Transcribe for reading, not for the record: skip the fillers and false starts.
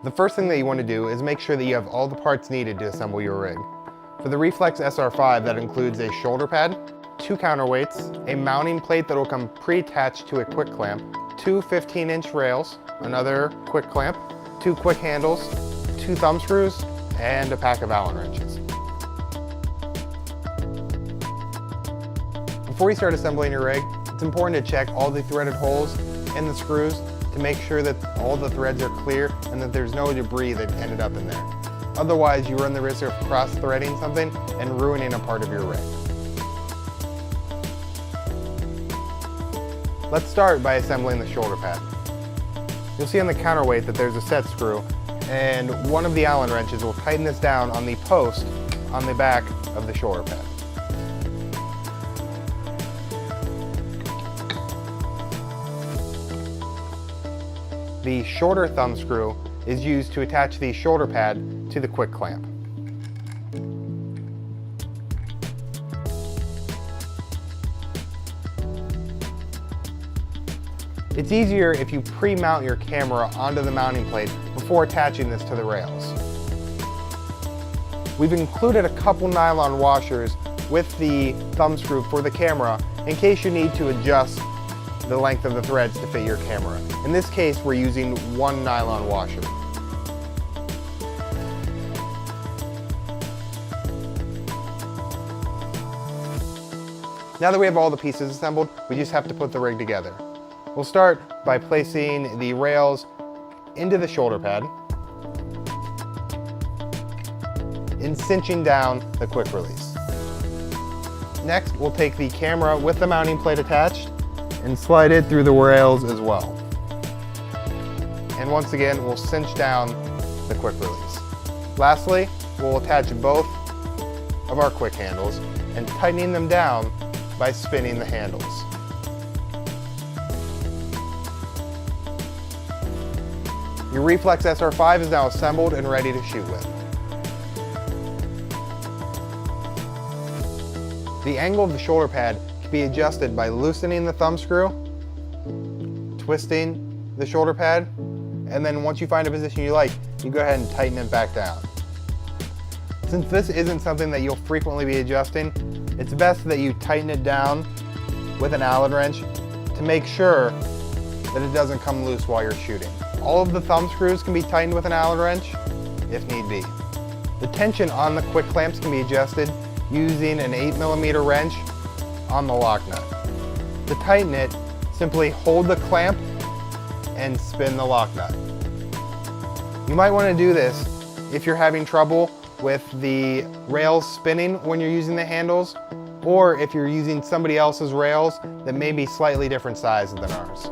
The first thing that you want to do is make sure that you have all the parts needed to assemble your rig. For the Reflex SR5, that includes a shoulder pad, 2 counterweights, a mounting plate that will come pre-attached to a quick clamp, 2 15-inch rails, another quick clamp, 2 quick handles, 2 thumb screws, and a pack of Allen wrenches. Before you start assembling your rig, it's important to check all the threaded holes and the screws to make sure that all the threads are clear and that there's no debris that ended up in there. Otherwise, you run the risk of cross-threading something and ruining a part of your rig. Let's start by assembling the shoulder pad. You'll see on the counterweight that there's a set screw, and one of the Allen wrenches will tighten this down on the post on the back of the shoulder pad. The shorter thumb screw is used to attach the shoulder pad to the quick clamp. It's easier if you pre-mount your camera onto the mounting plate before attaching this to the rails. We've included a couple nylon washers with the thumb screw for the camera in case you need to adjust the length of the threads to fit your camera. In this case, we're using 1 nylon washer. Now that we have all the pieces assembled, we just have to put the rig together. We'll start by placing the rails into the shoulder pad and cinching down the quick release. Next, we'll take the camera with the mounting plate attached and slide it through the rails as well. And once again, we'll cinch down the quick release. Lastly, we'll attach both of our quick handles and tightening them down by spinning the handles. Your Reflex SR5 is now assembled and ready to shoot with. The angle of the shoulder pad can be adjusted by loosening the thumb screw, twisting the shoulder pad, and then once you find a position you like, you go ahead and tighten it back down. Since this isn't something that you'll frequently be adjusting, it's best that you tighten it down with an Allen wrench to make sure that it doesn't come loose while you're shooting. All of the thumb screws can be tightened with an Allen wrench if need be. The tension on the quick clamps can be adjusted using an 8mm wrench on the lock nut. To tighten it, simply hold the clamp and spin the lock nut. You might want to do this if you're having trouble with the rails spinning when you're using the handles, or if you're using somebody else's rails that may be slightly different size than ours.